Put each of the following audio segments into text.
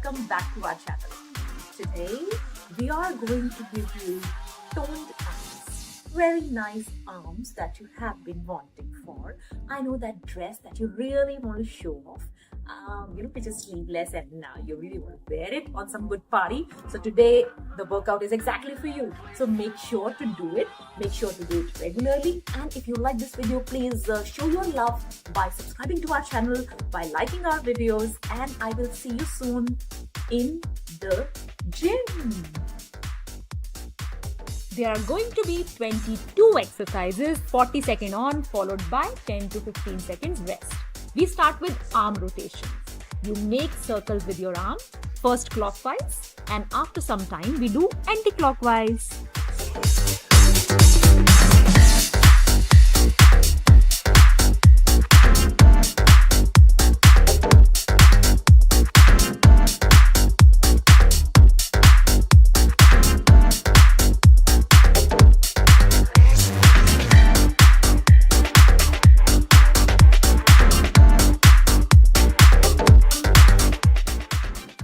welcome back to our channel. Today we are going to give you toned arms, very nice arms that you have been wanting for. I know that dress that you really want to show off, which is sleeveless, and now you really want to wear it on some good party. So today the workout is exactly for you. So make sure to do it. Make sure to do it regularly. And if you like this video, please show your love by subscribing to our channel, by liking our videos, and I will see you soon in the gym. There are going to be 22 exercises, 40 seconds on, followed by 10 to 15 seconds rest. We start with arm rotations. You make circles with your arm, first clockwise, and after some time we do anti-clockwise.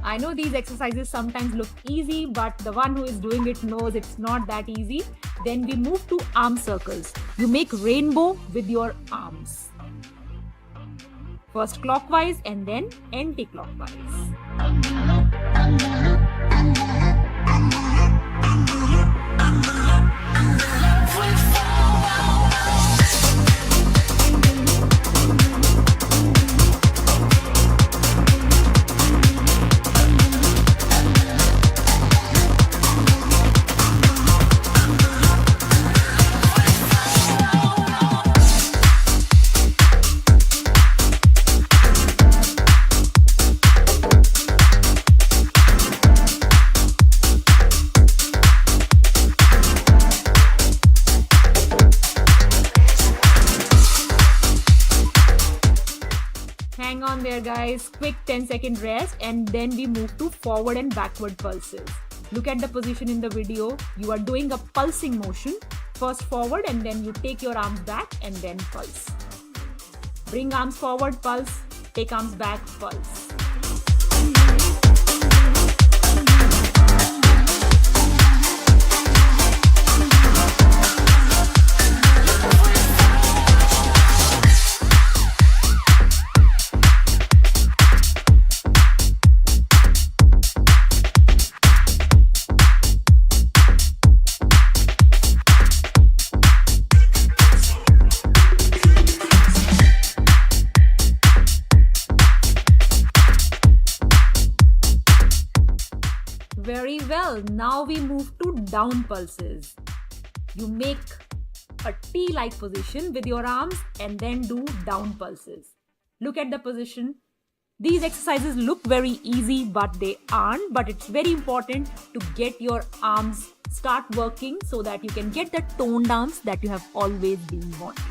I know these exercises sometimes look easy, but the one who is doing it knows it's not that easy. Then we move to arm circles. You make rainbow with your arms. First clockwise and then anti-clockwise. Hang on there, guys. Quick 10-second rest, and then we move to forward and backward pulses. Look at the position in the video. You are doing a pulsing motion. First forward, and then you take your arms back and then pulse. Bring arms forward, pulse. Take arms back, pulse. Very well. Now we move to down pulses. You make a T-like position with your arms and then do down pulses. Look at the position. These exercises look very easy, but they aren't. But it's very important to get your arms start working so that you can get the toned arms that you have always been wanting.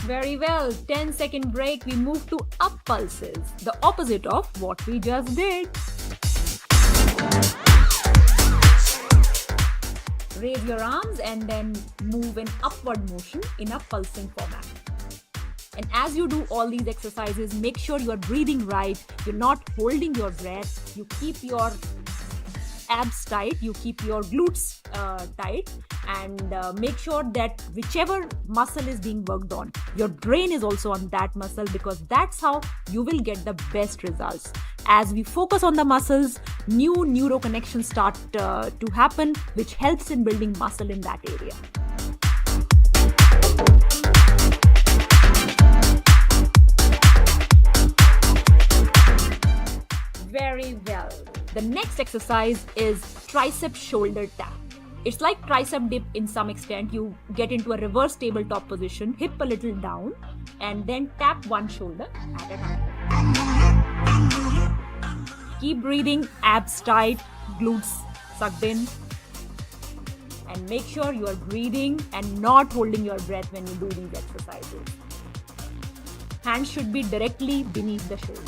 Very well, 10-second break. We move to up pulses, the opposite of what we just did. Raise your arms and then move in upward motion in a pulsing format. And as you do all these exercises, make sure you are breathing right. You're not holding your breath. You keep your abs tight, you keep your glutes tight, and make sure that whichever muscle is being worked on, your brain is also on that muscle, because that's how you will get the best results. As we focus on the muscles, new neuro connections start to happen, which helps in building muscle in that area. Very well. The next exercise is tricep shoulder tap. It's like tricep dip in some extent. You get into a reverse tabletop position, hip a little down, and then tap one shoulder at a time. Keep breathing, abs tight, glutes sucked in. And make sure you are breathing and not holding your breath when you do these exercises. Hands should be directly beneath the shoulder.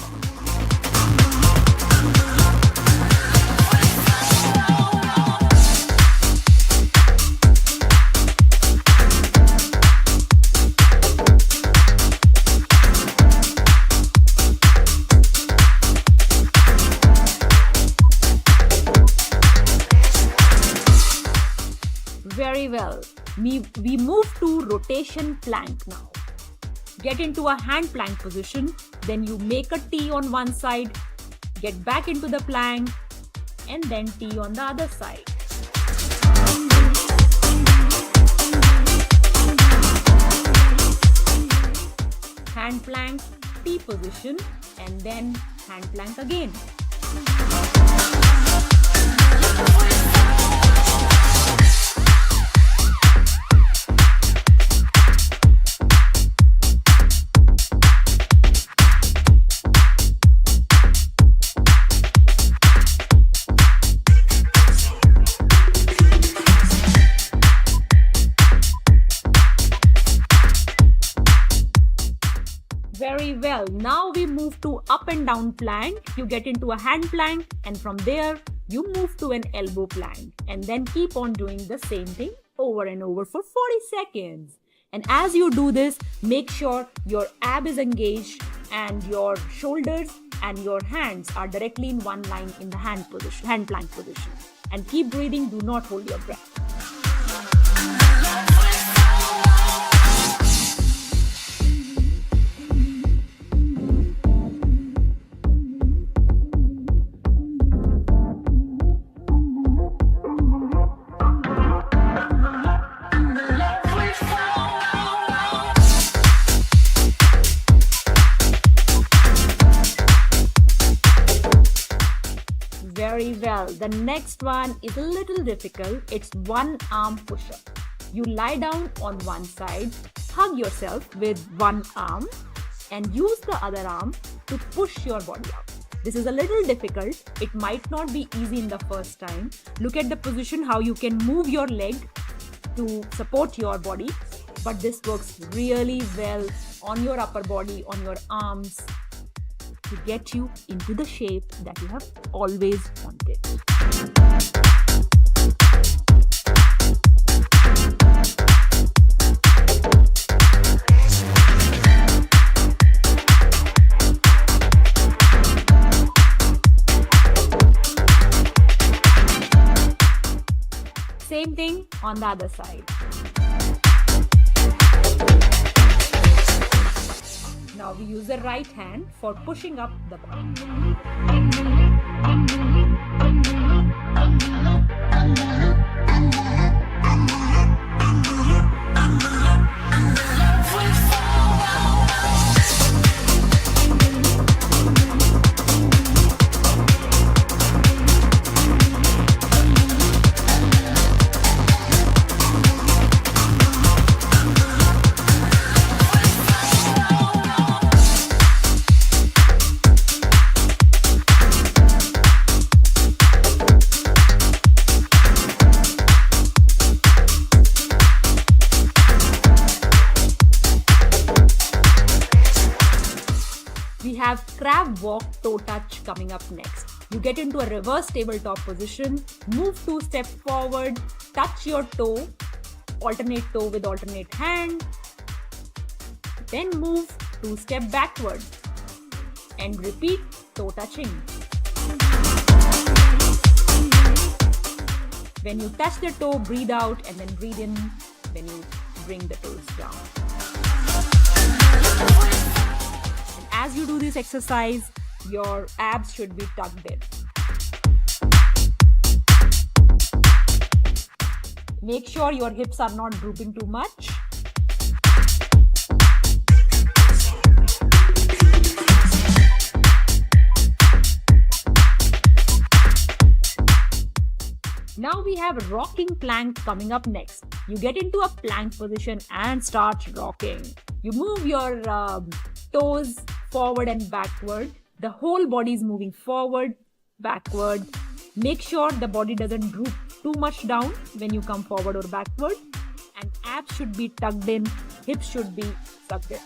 Very well. We move to rotation plank now. Get into a hand plank position, then you make a T on one side, get back into the plank, and then T on the other side. Hand plank, T position, and then hand plank again. Very well. Now we move to up and down plank. You get into a hand plank, and from there you move to an elbow plank, and then keep on doing the same thing over and over for 40 seconds. And as you do this, make sure your ab is engaged and your shoulders and your hands are directly in one line in the hand plank position. And keep breathing, do not hold your breath. Very well. The next one is a little difficult. It's one arm push-up. You lie down on one side, hug yourself with one arm, and use the other arm to push your body up. This is a little difficult. It might not be easy in the first time. Look at the position, how you can move your leg to support your body. But this works really well on your upper body, on your arms, to get you into the shape that you have always wanted. Same thing on the other side. Now we use the right hand for pushing up the body. We have crab walk toe touch coming up next. You get into a reverse tabletop position, move 2 steps forward, touch your toe, alternate toe with alternate hand, then move 2 steps backward and repeat toe touching. When you touch the toe, breathe out and then breathe in when you bring the toes down. As you do this exercise, your abs should be tucked in. Make sure your hips are not drooping too much. Now we have a rocking plank coming up next. You get into a plank position and start rocking. You move your toes forward and backward. The whole body is moving forward, backward, Make sure the body doesn't droop too much down when you come forward or backward. And abs should be tucked in, hips should be sucked in.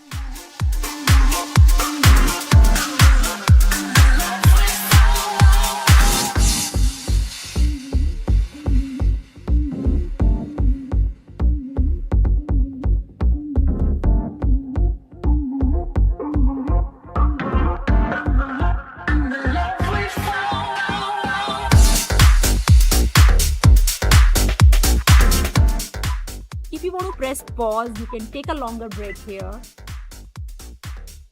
If you want to press pause, you can take a longer break here,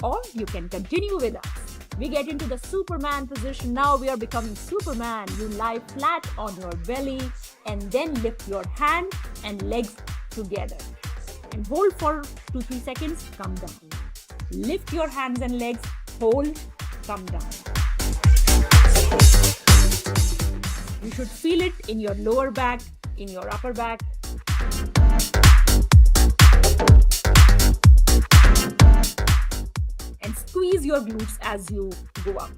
or you can continue with us. We get into the Superman position. Now we are becoming Superman. You lie flat on your belly and then lift your hand and legs together. And hold for 2-3 seconds, come down. Lift your hands and legs, hold, come down. You should feel it in your lower back, in your upper back. And squeeze your glutes as you go up.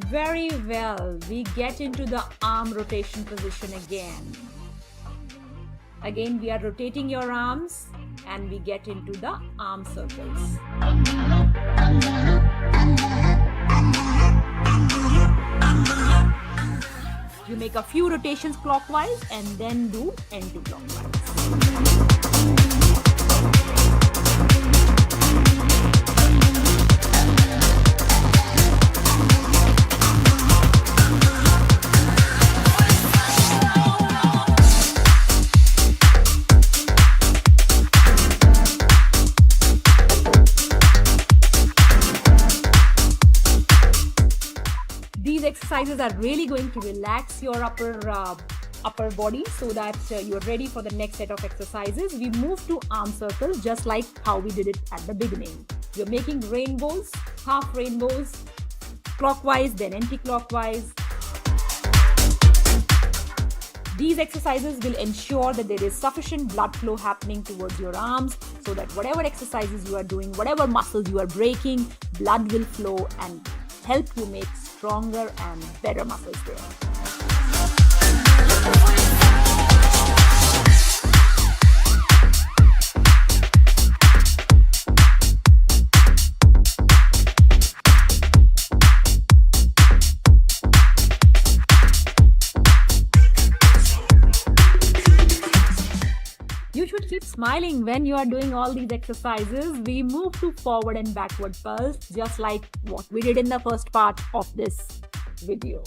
Very well. We get into the arm rotation position again. Again, we are rotating your arms and we get into the arm circles. You make a few rotations clockwise and then do anti-clockwise. These exercises are really going to relax your upper body so that you're ready for the next set of exercises. We move to arm circles just like how we did it at the beginning. You're making rainbows, half rainbows, clockwise, then anti-clockwise. These exercises will ensure that there is sufficient blood flow happening towards your arms so that whatever exercises you are doing, whatever muscles you are breaking, blood will flow and help you make stronger and better muscles there. You should keep smiling when you are doing all these exercises. We move to forward and backward pulse, just like what we did in the first part of this video.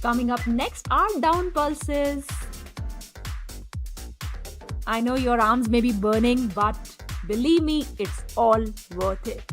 Coming up next are down pulses. I know your arms may be burning, but believe me, it's all worth it.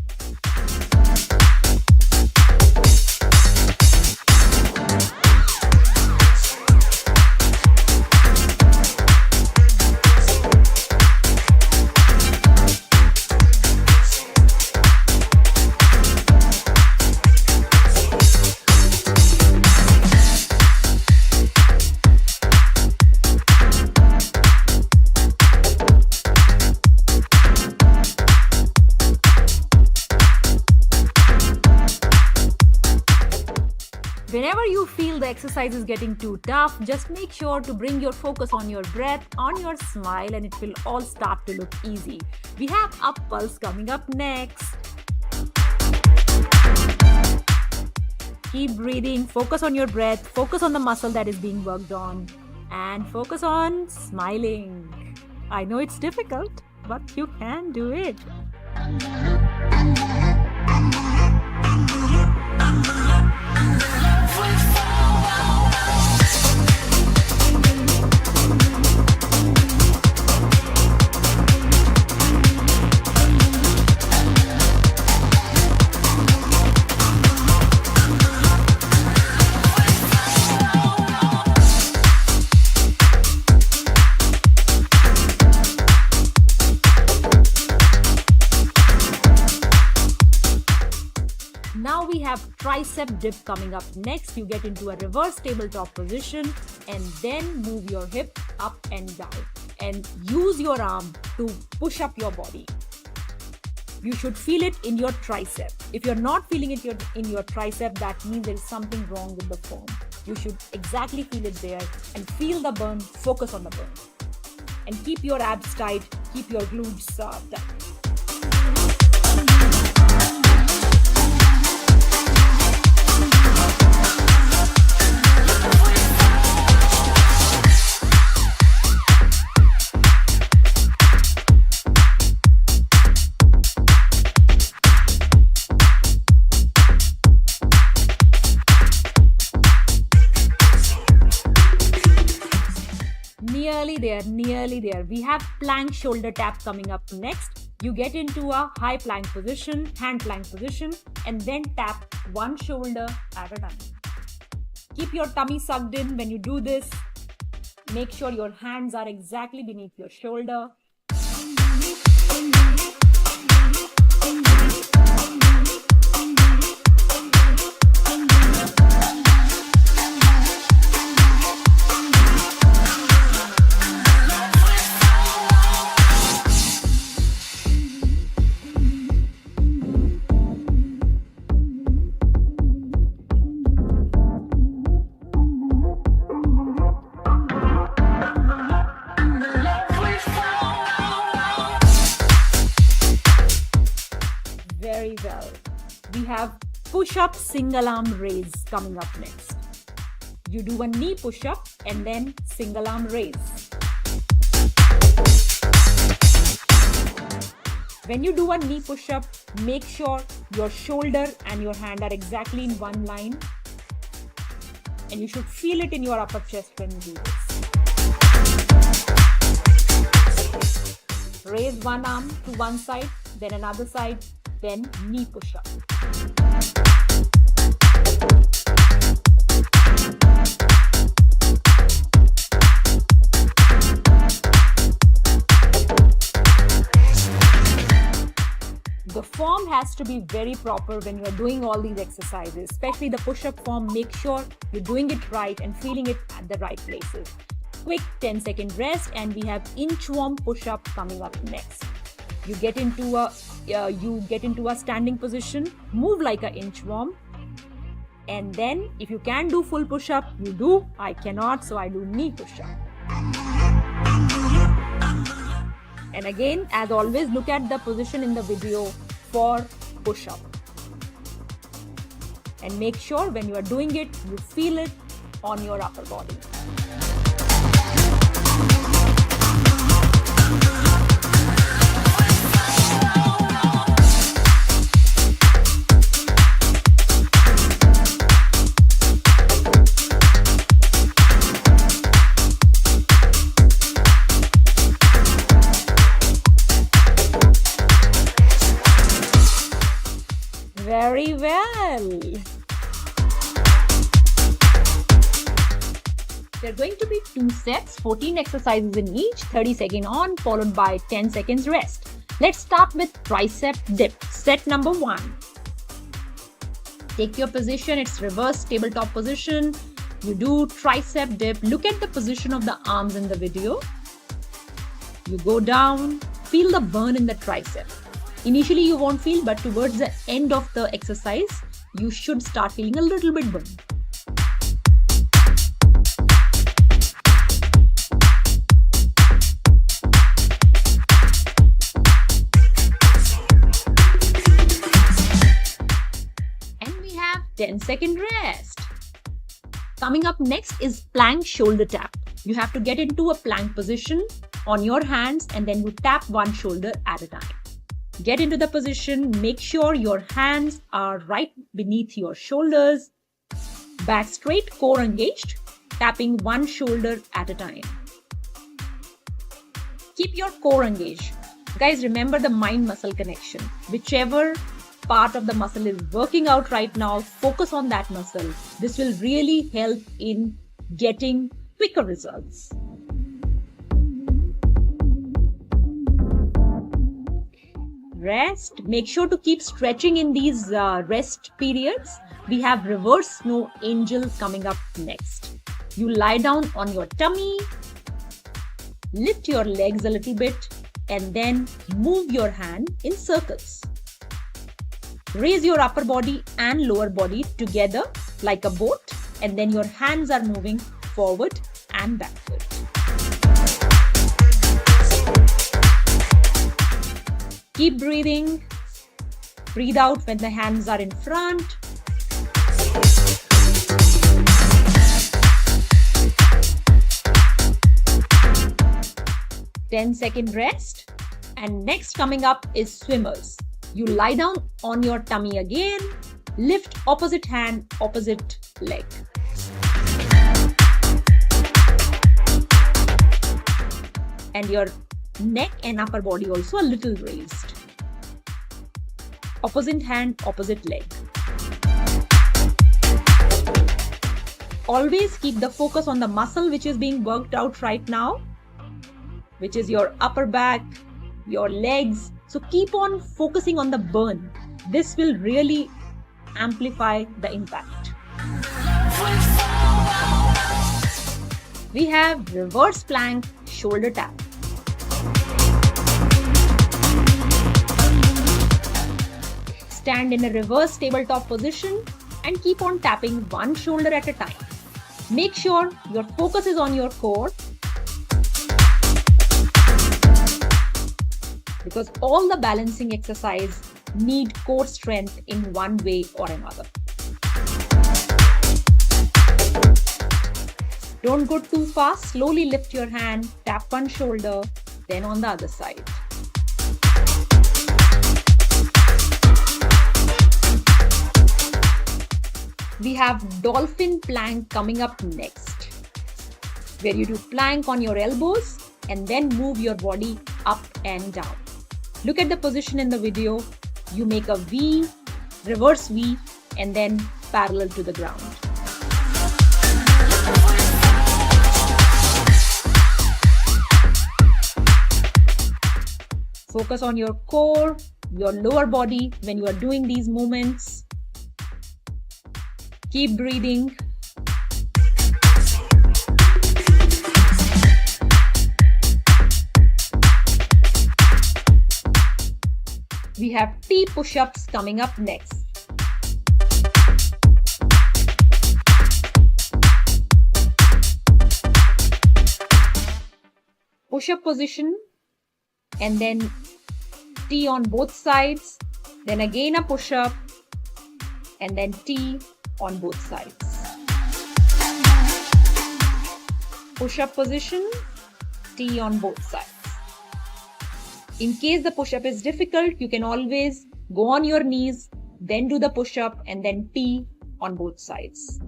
Whenever you feel the exercise is getting too tough, just make sure to bring your focus on your breath, on your smile, and it will all start to look easy. We have up pulse coming up next. Keep breathing, focus on your breath, focus on the muscle that is being worked on, and focus on smiling. I know it's difficult, but you can do it. Now we have tricep dip coming up next. You get into a reverse tabletop position and then move your hip up and down and use your arm to push up your body. You should feel it in your tricep. If you're not feeling it in your tricep, that means there is something wrong with the form. You should exactly feel it there and feel the burn, focus on the burn. And keep your abs tight, keep your glutes tight. Nearly there. We have plank shoulder tap coming up next. You get into a high plank position, hand plank position, and then tap one shoulder at a time. Keep your tummy sucked in when you do this. Make sure your hands are exactly beneath your shoulder. Very well. We have push-up single arm raise coming up next. You do a knee push-up and then single arm raise. When you do a knee push-up, make sure your shoulder and your hand are exactly in one line. And you should feel it in your upper chest when you do this. Raise one arm to one side, then another side, then knee push-up. The form has to be very proper when you are doing all these exercises, especially the push-up form. Make sure you're doing it right and feeling it at the right places. Quick 10-second rest, and we have inchworm push-up coming up next. You get into a standing position, move like an inchworm, and then if you can do full push-up, you do. I cannot, so I do knee push-up. And again, as always, look at the position in the video for push-up. And make sure when you are doing it, you feel it on your upper body. Very well. There are going to be 2 sets, 14 exercises in each, 30 seconds on, followed by 10 seconds rest. Let's start with tricep dip. Set number 1. Take your position, it's reverse tabletop position. You do tricep dip. Look at the position of the arms in the video. You go down, feel the burn in the tricep. Initially you won't feel, but towards the end of the exercise, you should start feeling a little bit burn. And we have 10-second rest. Coming up next is plank shoulder tap. You have to get into a plank position. on your hands and then you tap one shoulder at a time. Get into the position, make sure your hands are right beneath your shoulders, back straight, core engaged, tapping one shoulder at a time. Keep your core engaged. Guys, remember the mind-muscle connection. Whichever part of the muscle is working out right now, focus on that muscle. This will really help in getting quicker results. Rest. Make sure to keep stretching in these rest periods. We have reverse snow angel coming up next. You lie down on your tummy, lift your legs a little bit, and then move your hand in circles. Raise your upper body and lower body together like a boat, and then your hands are moving forward and backward. Keep breathing. Breathe out when the hands are in front. Ten-second rest. And next coming up is swimmers. You lie down on your tummy again. Lift opposite hand, opposite leg. And your neck and upper body also a little raised. Opposite hand, opposite leg. Always keep the focus on the muscle which is being worked out right now, which is your upper back, your legs. So keep on focusing on the burn. This will really amplify the impact. We have reverse plank, shoulder tap. Stand in a reverse tabletop position and keep on tapping one shoulder at a time. Make sure your focus is on your core, because all the balancing exercise need core strength in one way or another. Don't go too fast. Slowly lift your hand, tap one shoulder, then on the other side. We have dolphin plank coming up next, where you do plank on your elbows and then move your body up and down. Look at the position in the video. You make a V, reverse V, and then parallel to the ground. Focus on your core, your lower body when you are doing these movements. Keep breathing. We have T push-ups coming up next. Push-up position and then T on both sides, then again a push-up and then T on both sides. Push-up position, T on both sides. In case the push-up is difficult, you can always go on your knees, then do the push-up and then T on both sides.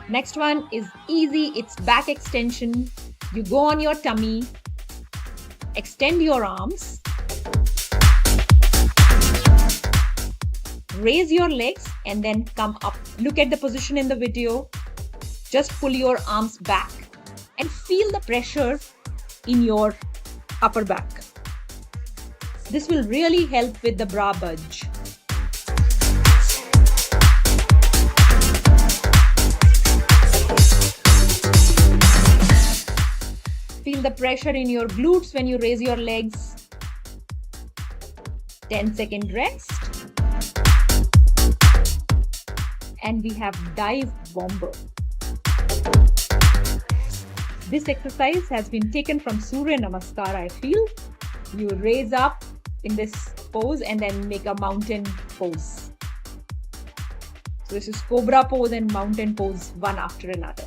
Next one is easy, it's back extension. You go on your tummy, extend your arms, raise your legs and then come up. Look at the position in the video. Just pull your arms back and feel the pressure in your upper back. This will really help with the bra bulge. Feel the pressure in your glutes when you raise your legs. 10-second rest. And we have dive bomber. This exercise has been taken from Surya Namaskar, I feel. You raise up in this pose and then make a mountain pose. So this is cobra pose and mountain pose, one after another.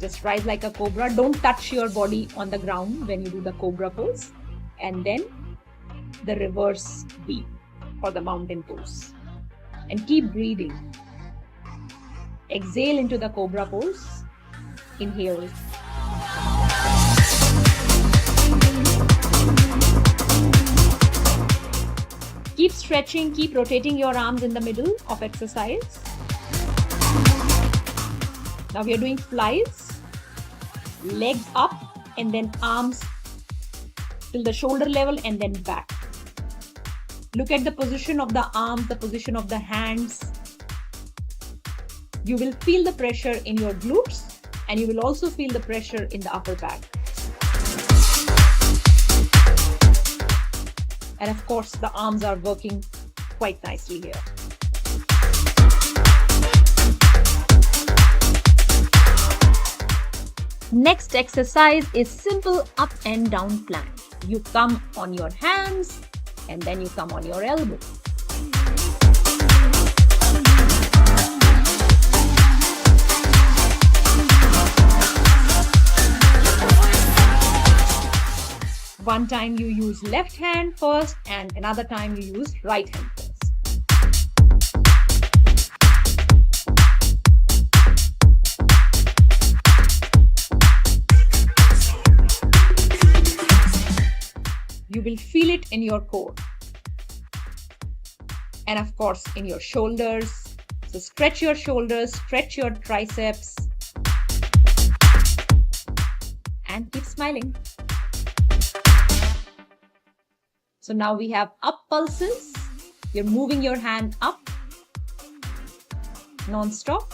Just rise like a cobra. Don't touch your body on the ground when you do the cobra pose. And then the reverse V or the mountain pose. And keep breathing. Exhale into the cobra pose. Inhale. Keep stretching, keep rotating your arms in the middle of exercise. Now we are doing flies. Legs up and then arms till the shoulder level and then back. Look at the position of the arms, the position of the hands. You will feel the pressure in your glutes and you will also feel the pressure in the upper back. And of course, the arms are working quite nicely here. Next exercise is simple up and down plank. You come on your hands and then you come on your elbow. One time you use left hand first and another time you use right hand first. You will feel it in your core and of course in your shoulders. So stretch your shoulders, stretch your triceps and keep smiling. So now we have up pulses. You're moving your hand up non-stop.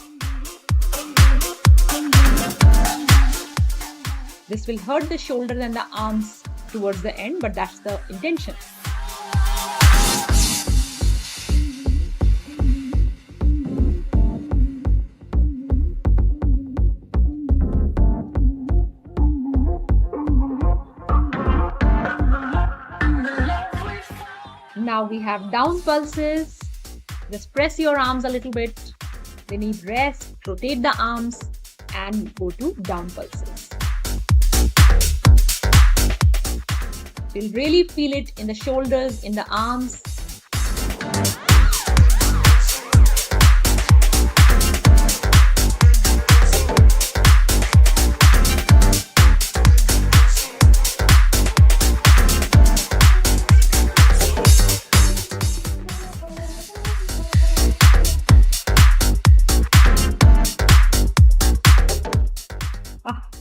This will hurt the shoulders and the arms towards the end, but that's the intention. Now we have down pulses. Just press your arms a little bit. They need rest. Rotate the arms and go to down pulses. You'll really feel it in the shoulders, in the arms.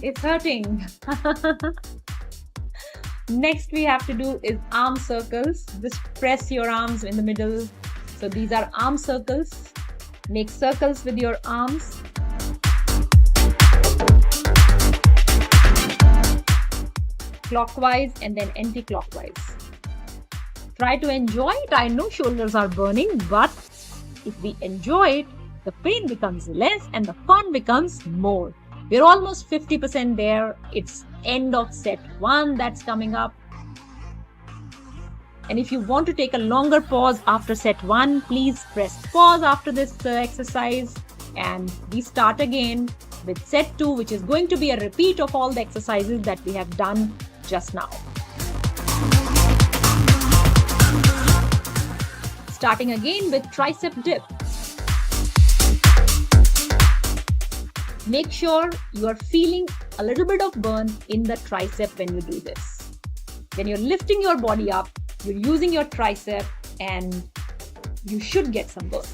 It's hurting. Next we have to do is arm circles. Just press your arms in the middle. So these are arm circles. Make circles with your arms. Clockwise and then anti-clockwise. Try to enjoy it. I know shoulders are burning, but if we enjoy it, the pain becomes less and the fun becomes more. We're almost 50% there. It's end of set 1 that's coming up. And if you want to take a longer pause after set 1, please press pause after this exercise and we start again with set 2, which is going to be a repeat of all the exercises that we have done just now. Starting again with tricep dip. Make sure you are feeling a little bit of burn in the tricep when you do this. When you're lifting your body up, you're using your tricep and you should get some burn.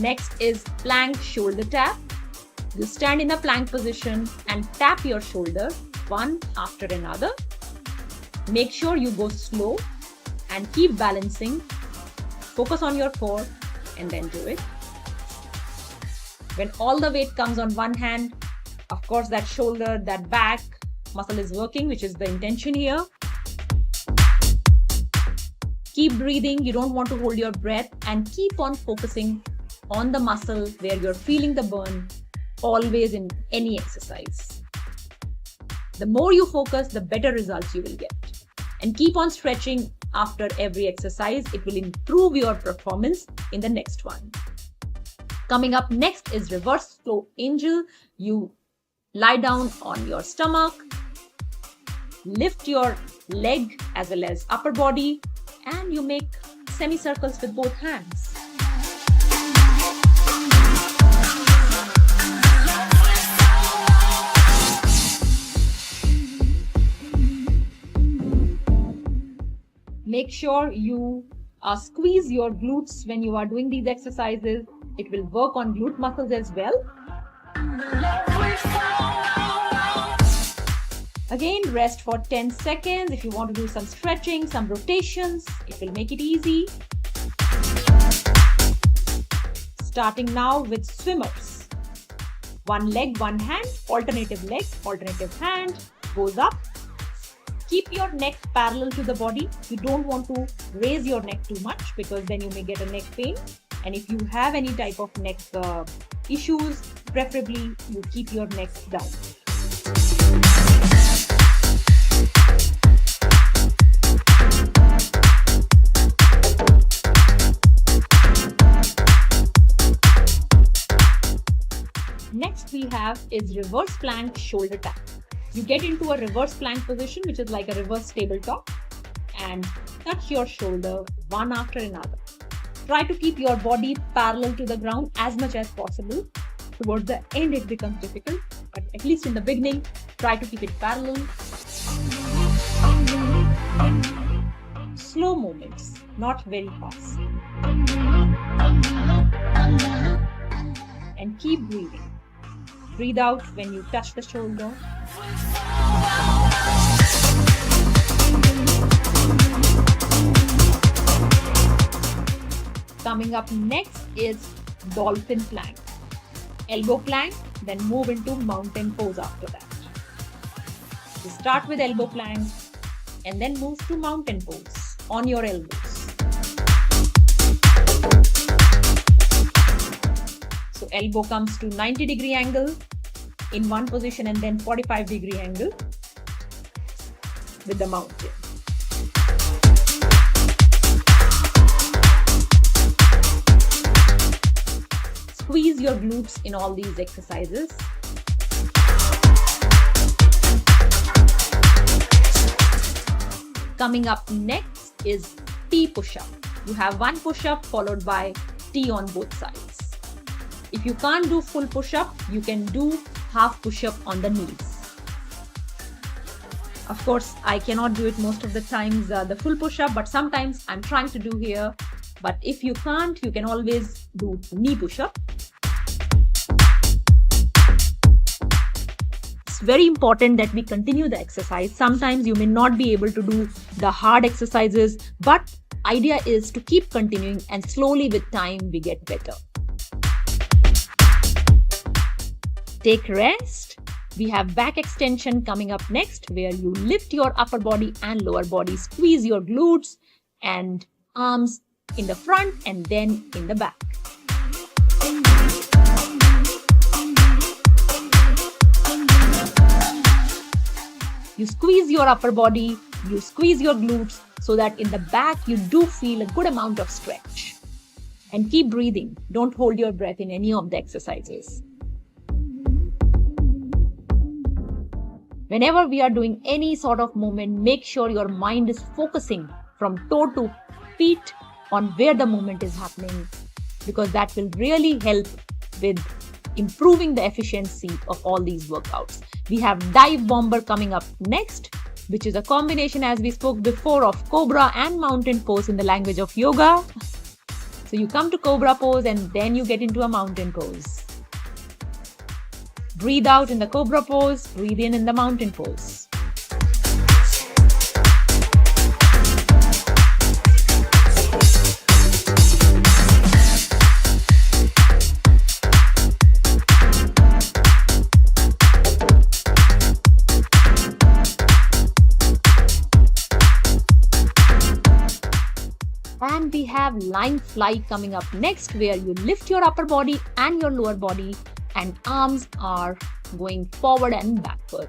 Next is plank shoulder tap. You stand in a plank position and tap your shoulder one after another. Make sure you go slow and keep balancing. Focus on your core and then do it. When all the weight comes on one hand, of course that shoulder, that back muscle is working, which is the intention here. Keep breathing. You don't want to hold your breath and keep on focusing on the muscle where you're feeling the burn, always in any exercise. The more you focus, the better results you will get. And keep on stretching after every exercise. It will improve your performance in the next one. Coming up next is reverse flow angel. You lie down on your stomach, lift your leg as well as upper body, and you make semicircles with both hands. Make sure you squeeze your glutes when you are doing these exercises. It will work on glute muscles as well. Again, rest for 10 seconds. If you want to do some stretching, some rotations, it will make it easy. Starting now with swimmers. One leg, one hand, alternative leg, alternative hand, goes up. Keep your neck parallel to the body. You don't want to raise your neck too much because then you may get a neck pain. And if you have any type of neck issues, preferably you keep your neck down. Next we have is reverse plank shoulder tap. You get into a reverse plank position, which is like a reverse tabletop, and touch your shoulder one after another. Try to keep your body parallel to the ground as much as possible. Towards the end it becomes difficult, but at least in the beginning, try to keep it parallel. Slow movements, not very fast. And keep breathing. Breathe out when you touch the shoulder. Coming up next is dolphin plank. Elbow plank, then move into mountain pose after that. You start with elbow plank and then move to mountain pose on your elbows. So elbow comes to 90-degree angle in one position and then 45-degree angle with the mountain. Squeeze your glutes in all these exercises. Coming up next is T push-up. You have one push-up followed by T on both sides. If you can't do full push-up, you can do half push-up on the knees. Of course, I cannot do it most of the times, the full push-up, but sometimes I'm trying to do here. But if you can't, you can always do knee push-up. It's very important that we continue the exercise. Sometimes you may not be able to do the hard exercises, but idea is to keep continuing, and slowly with time we get better. Take rest. We have back extension coming up next, where you lift your upper body and lower body, squeeze your glutes and arms in the front and then in the back. You squeeze your upper body, you squeeze your glutes so that in the back you do feel a good amount of stretch. And keep breathing. Don't hold your breath in any of the exercises. Whenever we are doing any sort of movement, make sure your mind is focusing from toe to feet on where the movement is happening, because that will really help with improving the efficiency of all these workouts. We have dive bomber coming up next, which is a combination, as we spoke before, of cobra and mountain pose in the language of yoga. So you come to cobra pose and then you get into a mountain pose. Breathe out in the cobra pose, breathe in the mountain pose. And we have lying fly coming up next, where you lift your upper body and your lower body and arms are going forward and backward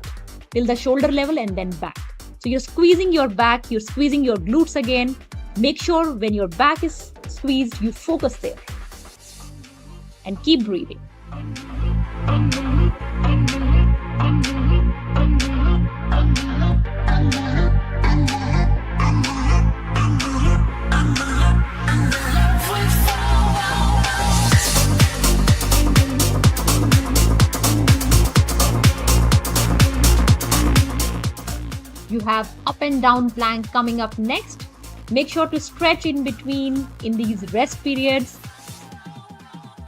till the shoulder level and then back. So you're squeezing your back, you're squeezing your glutes again. Make sure when your back is squeezed, you focus there and keep breathing. You have up and down plank coming up next. Make sure to stretch in between in these rest periods.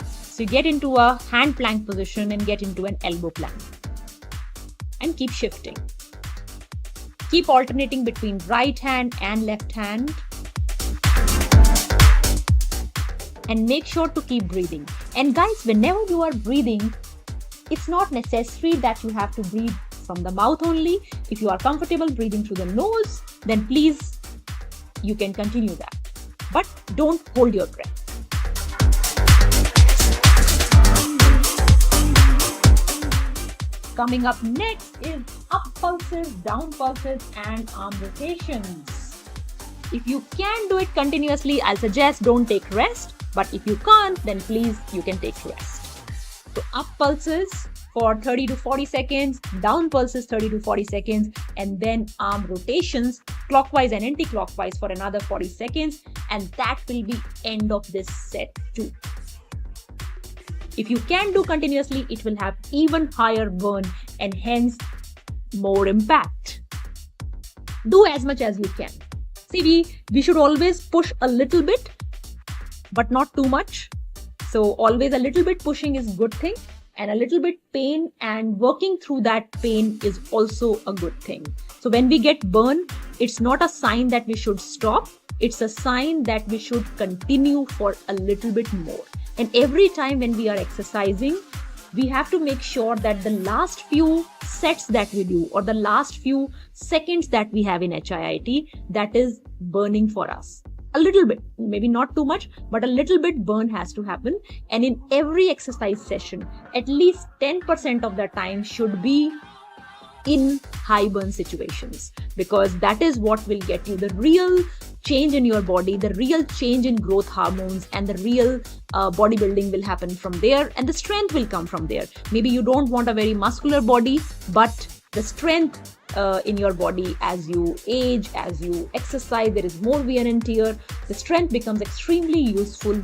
So you get into a hand plank position and get into an elbow plank. And keep shifting. Keep alternating between right hand and left hand. And make sure to keep breathing. And guys, whenever you are breathing, it's not necessary that you have to breathe from the mouth only. If you are comfortable breathing through the nose, then please, you can continue that. But don't hold your breath. Coming up next is up pulses, down pulses, and arm rotations. If you can do it continuously, I'll suggest don't take rest. But if you can't, then please, you can take rest. So up pulses for 30 to 40 seconds, down pulses 30 to 40 seconds, and then arm rotations, clockwise and anti-clockwise for another 40 seconds, and that will be end of this set too. If you can do continuously, it will have even higher burn and hence more impact. Do as much as you can. See, we should always push a little bit, but not too much. So always a little bit pushing is a good thing. And a little bit pain and working through that pain is also a good thing. So when we get burn, it's not a sign that we should stop. It's a sign that we should continue for a little bit more. And every time when we are exercising, we have to make sure that the last few sets that we do or the last few seconds that we have in HIIT, that is burning for us. A little bit, maybe not too much, but a little bit burn has to happen. And in every exercise session, at least 10% of the time should be in high burn situations, because that is what will get you the real change in your body, the real change in growth hormones, and the real bodybuilding will happen from there, and the strength will come from there. Maybe you don't want a very muscular body, but the strength in your body as you age, as you exercise, there is more wear and tear. The strength becomes extremely useful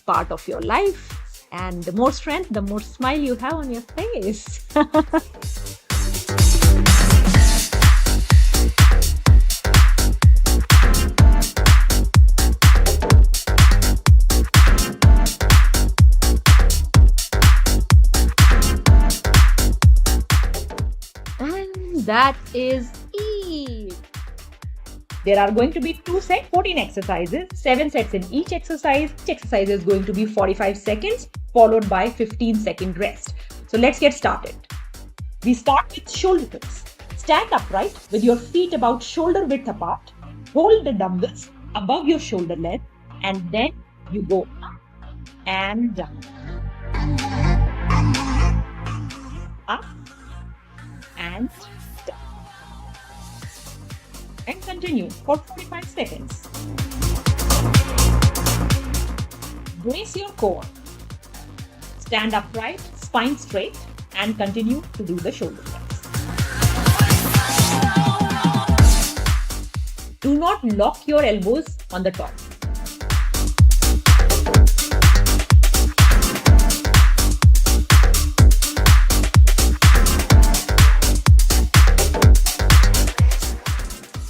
part of your life, and the more strength, the more smile you have on your face. That is it. There are going to be 2 sets, 14 exercises, 7 sets in each exercise. Each exercise is going to be 45 seconds followed by 15-second rest. So let's get started. We start with shoulder pulls. Stand upright with your feet about shoulder width apart. Hold the dumbbells above your shoulder length, and then you go up and down. Up and down. And continue for 45 seconds. Brace your core. Stand upright, spine straight, and continue to do the shoulder press. Do not lock your elbows on the top.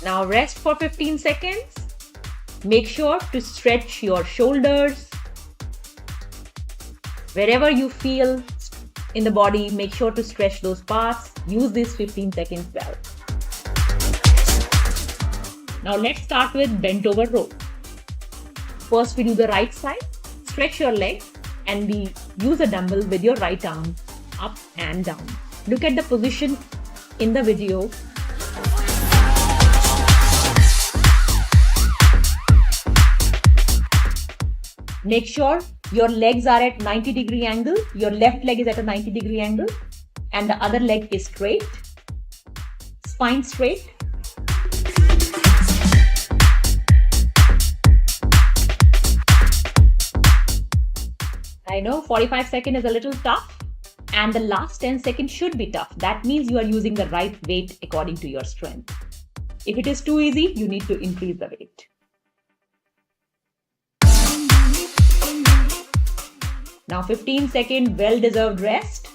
Now rest for 15 seconds. Make sure to stretch your shoulders. Wherever you feel in the body, make sure to stretch those parts. Use this 15 seconds well. Now let's start with bent over row. First we do the right side. Stretch your legs and we use a dumbbell with your right arm up and down. Look at the position in the video. Make sure your legs are at 90-degree angle. Your left leg is at a 90-degree angle and the other leg is straight. Spine straight. I know 45 seconds is a little tough and the last 10 seconds should be tough. That means you are using the right weight according to your strength. If it is too easy, you need to increase the weight. Now 15 second well-deserved rest.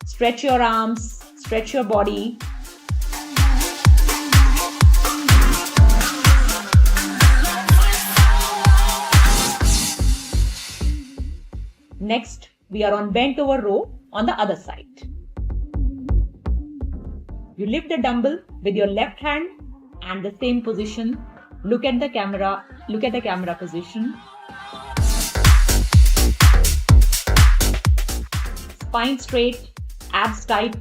Stretch your arms, stretch your body. Next, we are on bent over row on the other side. You lift the dumbbell with your left hand and the same position. Look at the camera position. Spine straight, abs tight,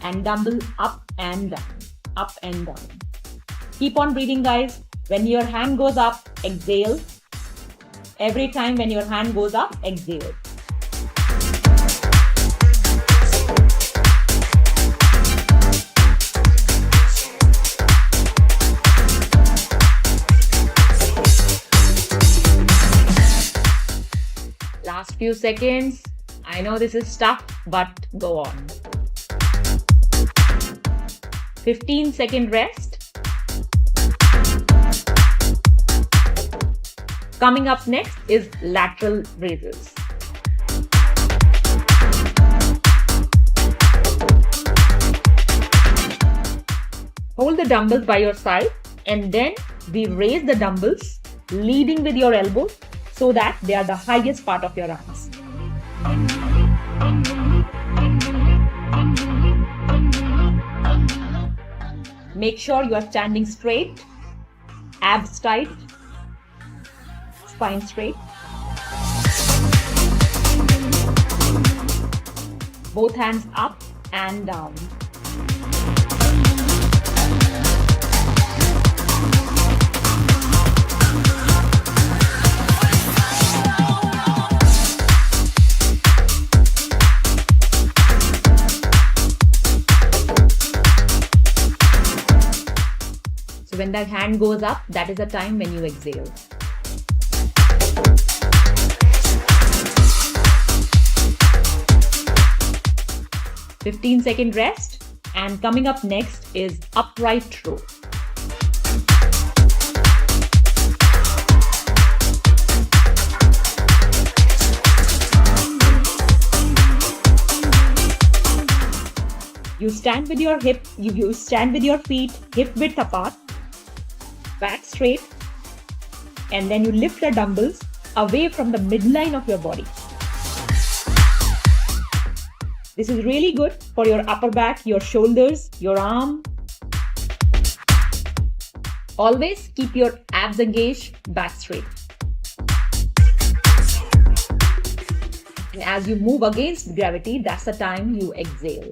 and dumbbell up and down, up and down. Keep on breathing, guys. When your hand goes up, exhale. Every time when your hand goes up, exhale. Last few seconds. I know this is tough, but go on. 15-second rest. Coming up next is lateral raises. Hold the dumbbells by your side and then we raise the dumbbells leading with your elbows so that they are the highest part of your arms. Make sure you are standing straight, abs tight, spine straight. Both hands up and down. So when that hand goes up, that is the time when you exhale. "15-second rest, and coming up next is upright row. You stand with your feet hip width apart, back straight, and then you lift the dumbbells away from the midline of your body. This is really good for your upper back, your shoulders, your arm. Always keep your abs engaged, back straight. And as you move against gravity, that's the time you exhale.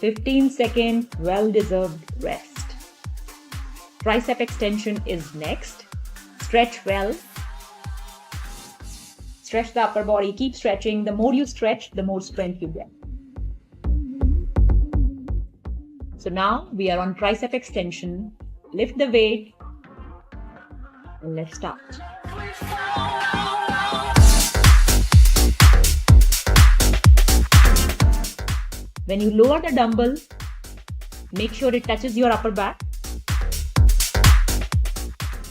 "15-second well-deserved rest. Tricep extension is next. Stretch well. Stretch the upper body. Keep stretching. The more you stretch, the more strength you get. So now we are on tricep extension. Lift the weight and let's start. When you lower the dumbbell, make sure it touches your upper back.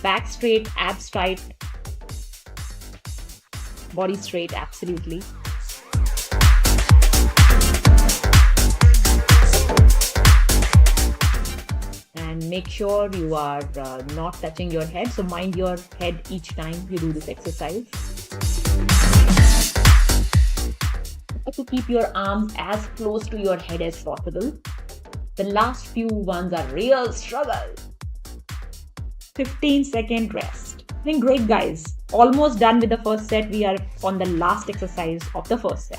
Back straight, abs tight, body straight, absolutely. And make sure you are not touching your head. So mind your head each time you do this exercise. To keep your arms as close to your head as possible. The last few ones are real struggle. 15-second rest. I think great, guys. Almost done with the first set. We are on the last exercise of the first set,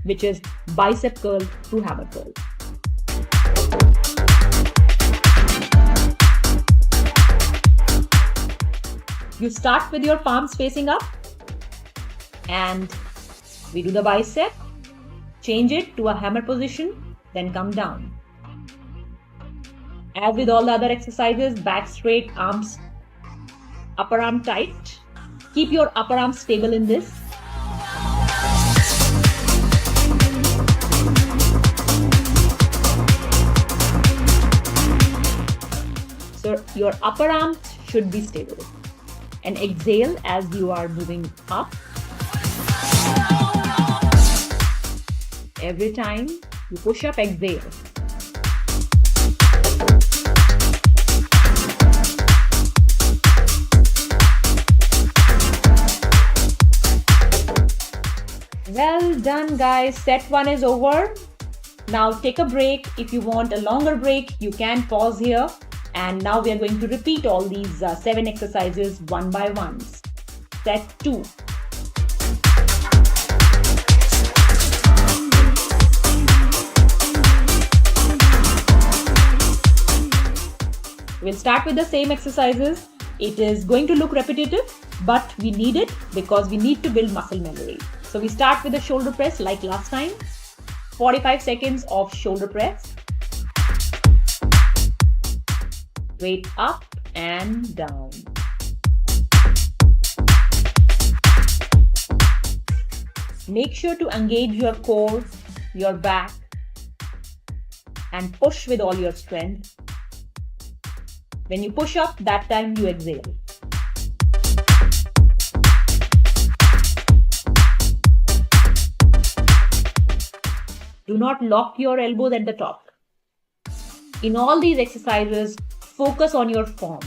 which is bicep curl to hammer curl. You start with your palms facing up and we do the bicep, change it to a hammer position, then come down. As with all the other exercises, back straight, arms, upper arm tight. Keep your upper arm stable in this. So your upper arm should be stable. And exhale as you are moving up. Every time you push up, exhale. Well done, guys. Set 1 is over. Now take a break. If you want a longer break, you can pause here. And now we are going to repeat all these 7 exercises one by one. Set 2. We'll start with the same exercises. It is going to look repetitive, but we need it because we need to build muscle memory. So we start with the shoulder press like last time. 45 seconds of shoulder press. Weight up and down. Make sure to engage your core, your back, and push with all your strength. When you push up, that time you exhale. Do not lock your elbows at the top. In all these exercises, focus on your form.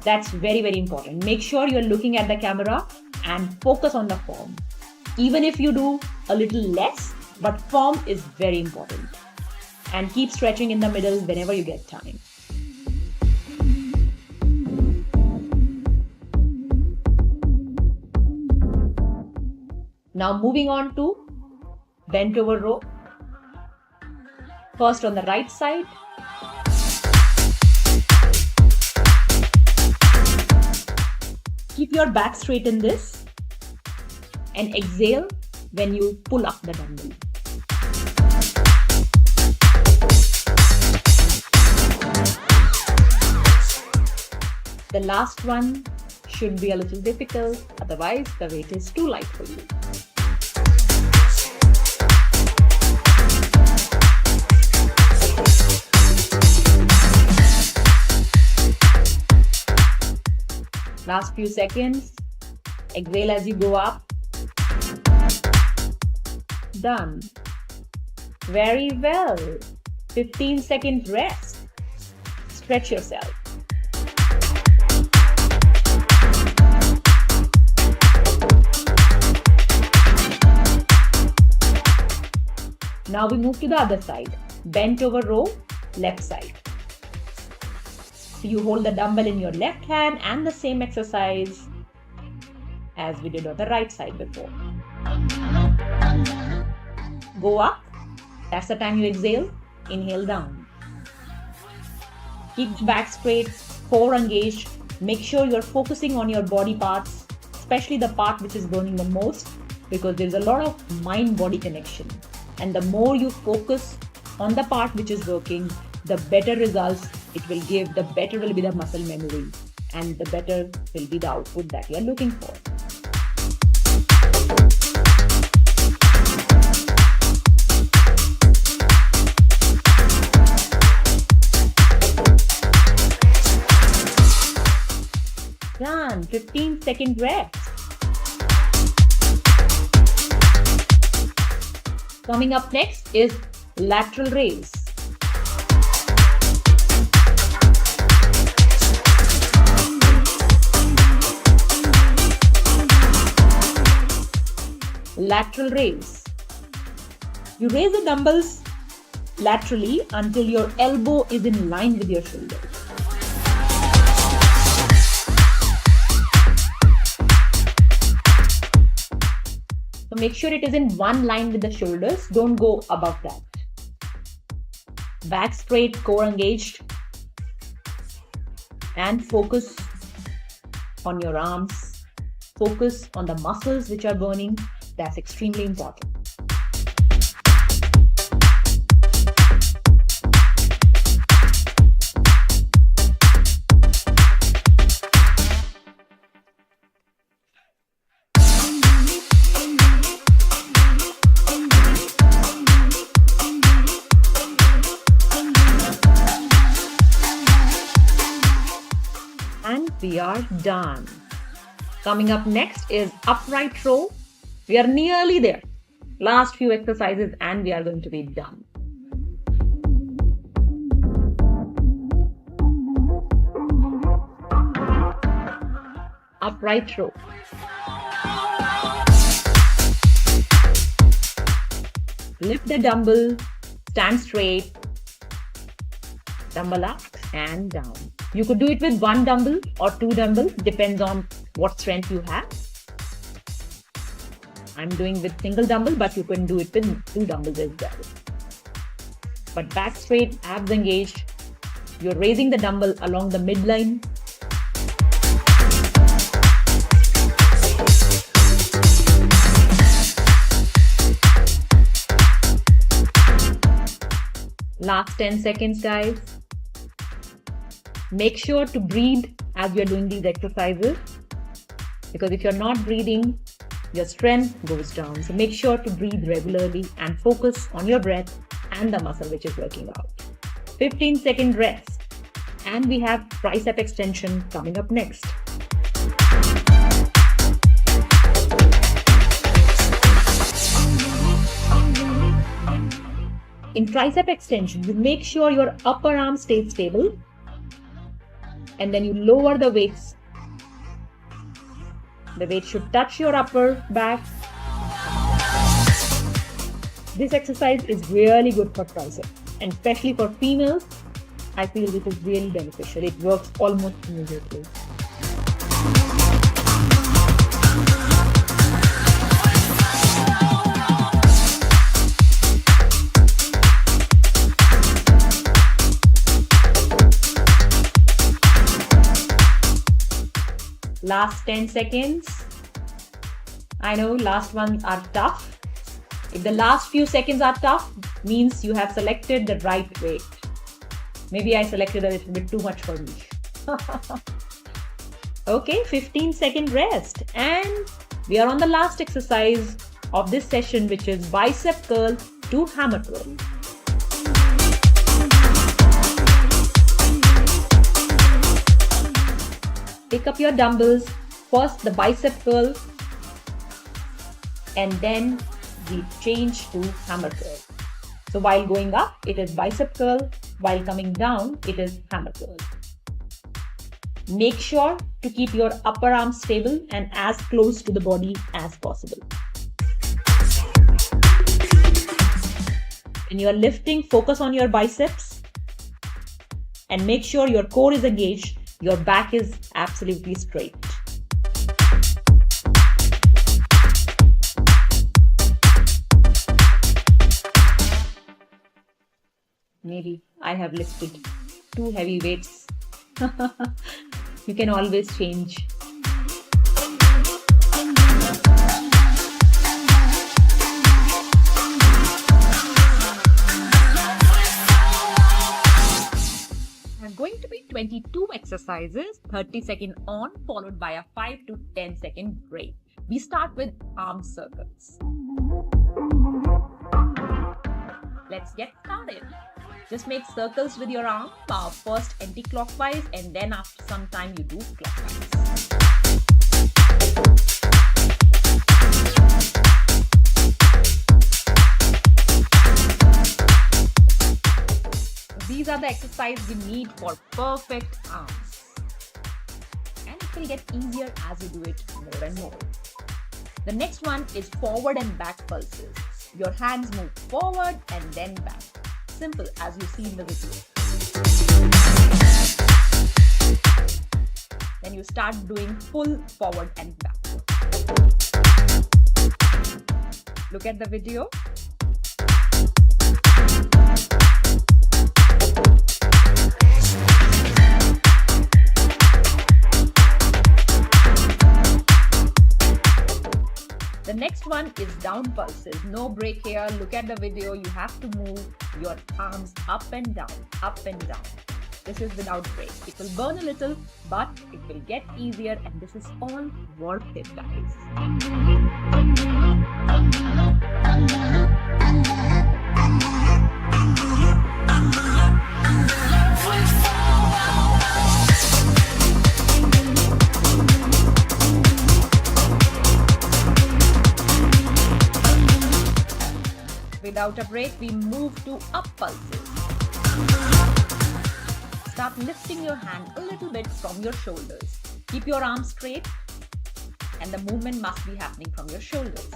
That's very, very important. Make sure you're looking at the camera and focus on the form. Even if you do a little less, but form is very important. And keep stretching in the middle whenever you get time. Now moving on to bent over row. First on the right side. Keep your back straight in this and exhale when you pull up the dumbbell. The last one should be a little difficult, otherwise the weight is too light for you. Last few seconds. Exhale as you go up. Done. Very well. 15-second rest. Stretch yourself. Now we move to the other side. Bent over row, left side. So you hold the dumbbell in your left hand and the same exercise as we did on the right side before. Go up. That's the time you exhale. Inhale down. Keep the back straight, core engaged. Make sure you're focusing on your body parts, especially the part which is burning the most, because there's a lot of mind-body connection. And the more you focus on the part which is working, the better results it will give, the better will be the muscle memory, and the better will be the output that you are looking for. Done. 15-second rest. Coming up next is lateral raise. Lateral raise. You raise the dumbbells laterally until your elbow is in line with your shoulder. So make sure it is in one line with the shoulders. Don't go above that. Back straight, core engaged. And focus on your arms. Focus on the muscles which are burning. That's extremely important. And we are done. Coming up next is upright row. We are nearly there. Last few exercises and we are going to be done. Upright row. Lift the dumbbell, stand straight, dumbbell up and down. You could do it with one dumbbell or two dumbbells, depends on what strength you have. I'm doing with single dumbbell, but you can do it with two dumbbells as well. But back straight, abs engaged. You're raising the dumbbell along the midline. Last 10 seconds, guys. Make sure to breathe as you're doing these exercises, because if you're not breathing, your strength goes down. So make sure to breathe regularly and focus on your breath and the muscle which is working out. 15-second rest. And we have tricep extension coming up next. In tricep extension, you make sure your upper arm stays stable and then you lower the weights. The weight should touch your upper back. This exercise is really good for tricep, and especially for females, I feel it is really beneficial. It works almost immediately. Last 10 seconds. I know last ones are tough. If the last few seconds are tough, means you have selected the right weight. Maybe I selected a little bit too much for me. Okay, 15-second rest. And we are on the last exercise of this session, which is bicep curl to hammer curl. Pick up your dumbbells, first the bicep curl, and then we change to hammer curl. So while going up, it is bicep curl. While coming down, it is hammer curl. Make sure to keep your upper arm stable and as close to the body as possible. When you are lifting, focus on your biceps and make sure your core is engaged. Your back is absolutely straight. Maybe I have lifted too heavy weights. You can always change. Going to be 22 exercises, 30-second on, followed by a 5 to 10-second break. We start with arm circles. Let's get started. Just make circles with your arm. First anti-clockwise and then after some time you do clockwise. These are the exercises we need for perfect arms. And it will get easier as you do it more and more. The next one is forward and back pulses. Your hands move forward and then back. simple as you see in the video. Then you start doing full forward and backward. Look at the video. The next one is down pulses. No break here. Look at the video. You have to move your arms up and down, up and down. This is without break. It will burn a little, but it will get easier, and this is all worth it, guys. Without a break, we move to up pulses. Start lifting your hand a little bit from your shoulders. Keep your arms straight, and the movement must be happening from your shoulders.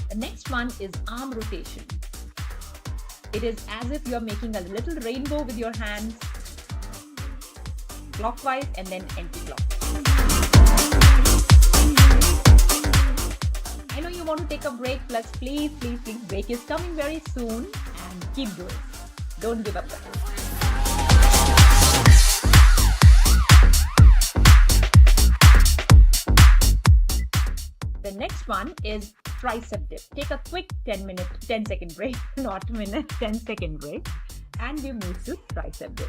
The next one is arm rotation. It is as if you are making a little rainbow with your hands, clockwise and then anti-clockwise. I know you want to take a break, but please, break is coming very soon, and keep doing. Don't give up. The next one is tricep dip. Take a quick 10-second break, not minute, 10-second break, and we move to tricep dip.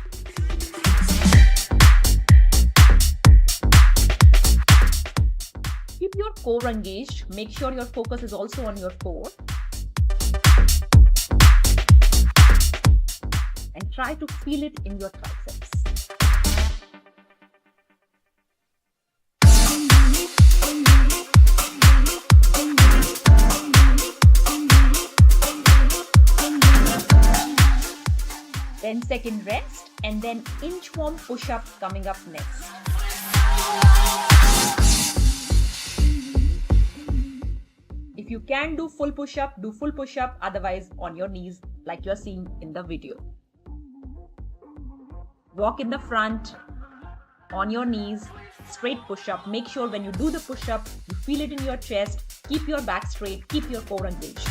Keep your core engaged. Make sure your focus is also on your core. And try to feel it in your triceps. Then 10-second rest, and then inchworm push-up coming up next. If you can do full push-up, do full push-up, otherwise on your knees like you're seeing in the video. Walk in the front, on your knees, straight push-up. Make sure when you do the push-up, you feel it in your chest. Keep your back straight, keep your core engaged.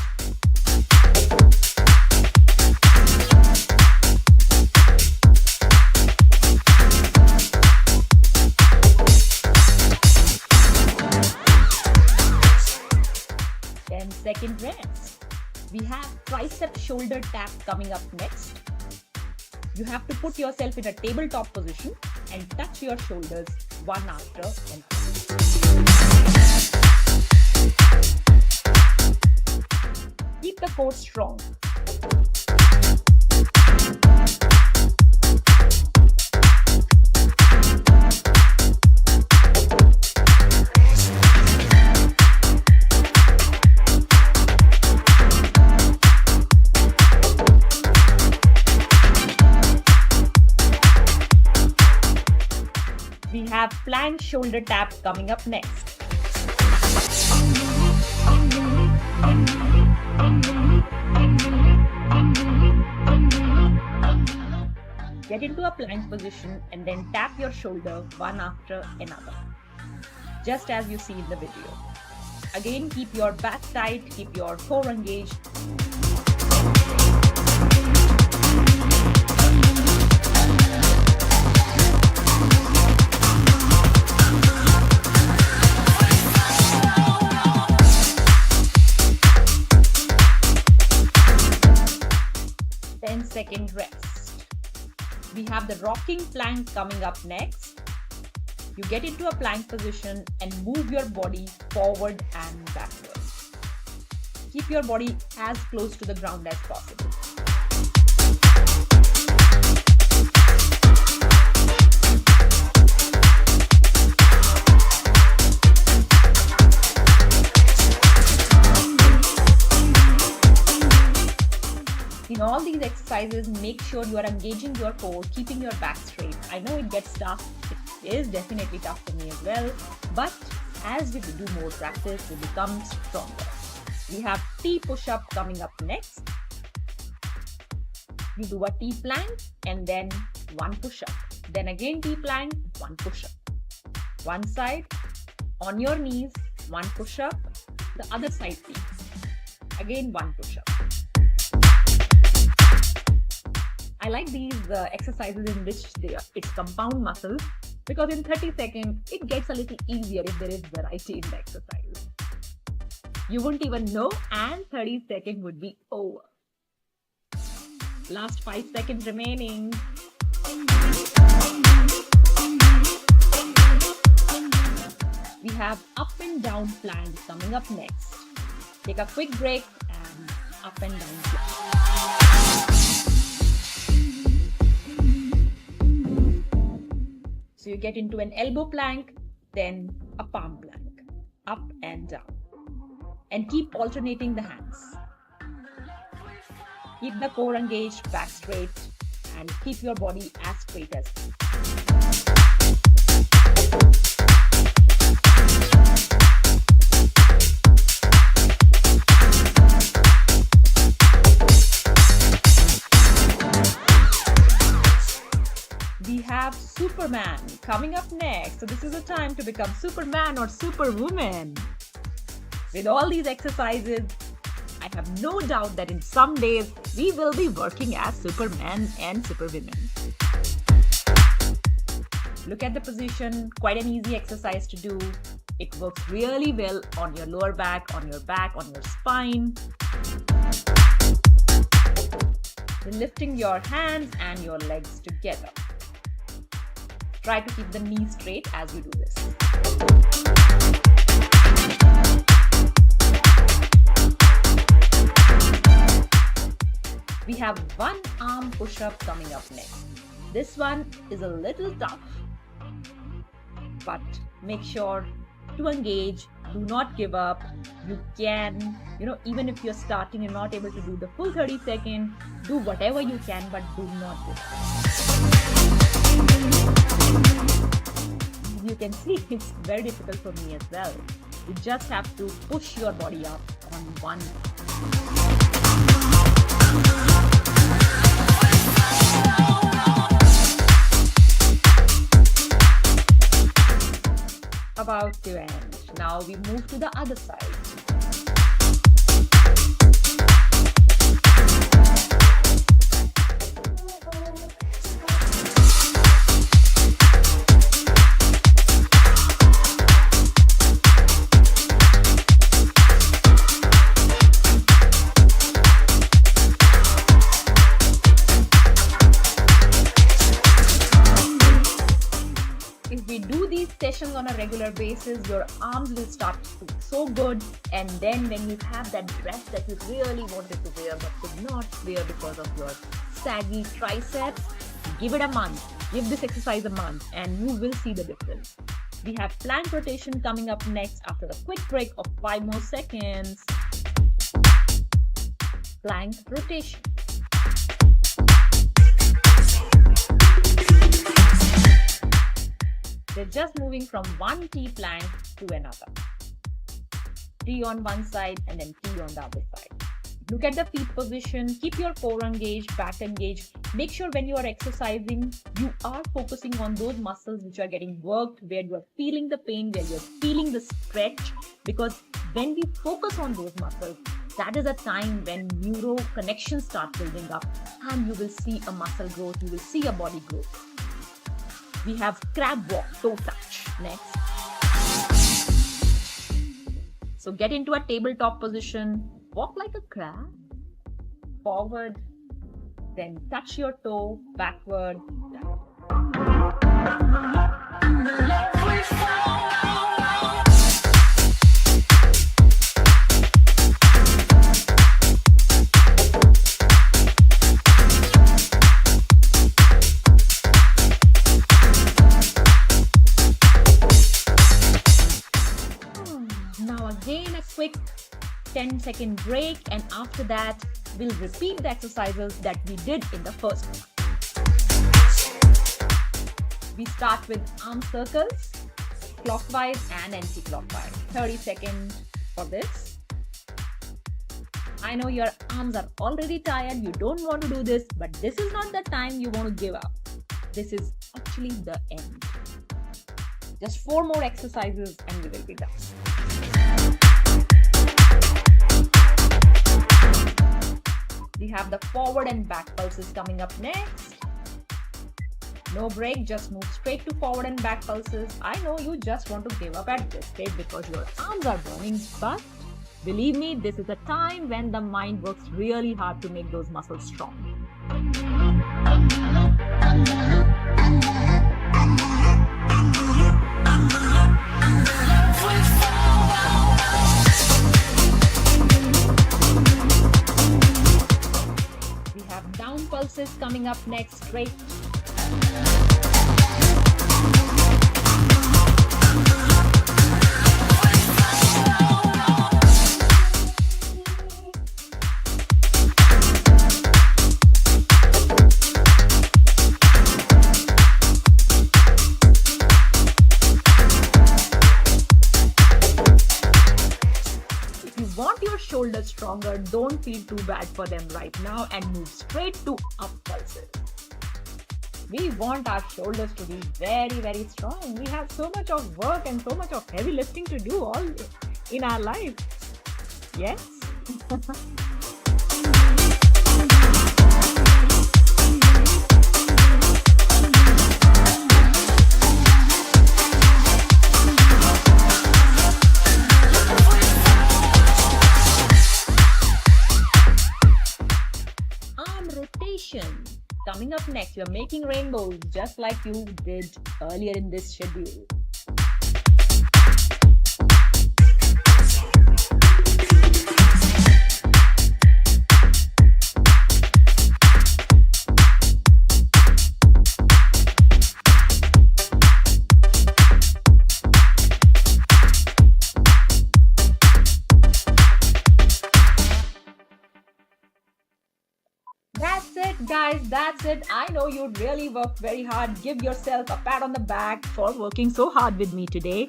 Second rest. We have tricep shoulder tap coming up next. You have to put yourself in a tabletop position and touch your shoulders one after another. Keep the core strong. We have plank shoulder tap coming up next. Get into a plank position and then tap your shoulder one after another, just as you see in the video. Again, keep your back tight, keep your core engaged. Second rest. We have the rocking plank coming up next. You get into a plank position and move your body forward and backwards. Keep your body as close to the ground as possible. exercises, make sure you are engaging your core, keeping your back straight. I know it gets tough. It is definitely tough for me as well. But as we do more practice, we become stronger. We have T push-up coming up next. You do a T plank and then one push-up. Then again T plank, one push-up. One side, on your knees, one push-up. The other side please. Again one push-up. I like these exercises in which it's compound muscles, because in 30 seconds, it gets a little easier if there is variety in the exercise. You wouldn't even know and 30 seconds would be over. Last 5 seconds remaining. We have up and down plank coming up next. Take a quick break and up and down plank. So you get into an elbow plank, then a palm plank, up and down. And keep alternating the hands. Keep the core engaged, back straight, and keep your body as straight as possible. We have Superman coming up next. So this is the time to become Superman or Superwoman. With all these exercises, I have no doubt that in some days we will be working as Superman and Superwomen. Look at the position, quite an easy exercise to do. It works really well on your lower back, on your spine. You're lifting your hands and your legs together. Try to keep the knees straight as you do this. We have one arm push-up coming up next. This one is a little tough, but make sure to engage. Do not give up. You can, even if you're starting and not able to do the full 30 seconds, do whatever you can, but do not give up. You can see it's very difficult for me as well. You just have to push your body up on one. About to end. Now we move to the other side. Sessions on a regular basis, your arms will start to feel so good, and then when you have that dress that you really wanted to wear but could not wear because of your saggy triceps, give it a month. Give this exercise a month and you will see the difference. We have plank rotation coming up next after a quick break of 5 more seconds. Plank rotation. They're just moving from one T plank to another. T on one side and then T on the other side. Look at the feet position. Keep your core engaged, back engaged. Make sure when you are exercising, you are focusing on those muscles which are getting worked, where you are feeling the pain, where you're feeling the stretch. Because when we focus on those muscles, that is a time when neuro connections start building up and you will see a muscle growth, you will see a body growth. We have crab walk, toe touch next. So get into a tabletop position, walk like a crab, forward, then touch your toe, backward, down. 10-second break, and after that, we'll repeat the exercises that we did in the first one. We start with arm circles, clockwise and anti-clockwise. 30 seconds for this. I know your arms are already tired, you don't want to do this, but this is not the time you want to give up. This is actually the end. Just 4 more exercises and we will be done. We have the forward and back pulses coming up next. No break, just move straight to forward and back pulses. I know you just want to give up at this stage because your arms are burning, but believe me, this is a time when the mind works really hard to make those muscles strong. We have down pulses coming up next, straight. Want your shoulders stronger, don't feel too bad for them right now and move straight to up pulses. We want our shoulders to be very strong. We have so much of work and so much of heavy lifting to do all in our life. Yes? Coming up next, you're making rainbows just like you did earlier in this schedule. That's it, guys. That's it. I know you really worked very hard. Give yourself a pat on the back for working so hard with me today.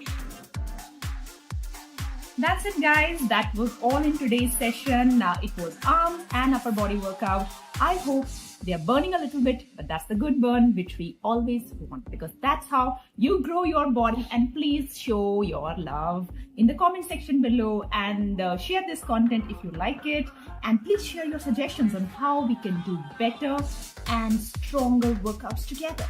That's it, guys. That was all in today's session. It was arms and upper body workout. I hope they are burning a little bit, but that's the good burn which we always want, because that's how you grow your body. And please show your love in the comment section below and share this content if you like it. And please share your suggestions on how we can do better and stronger workouts together.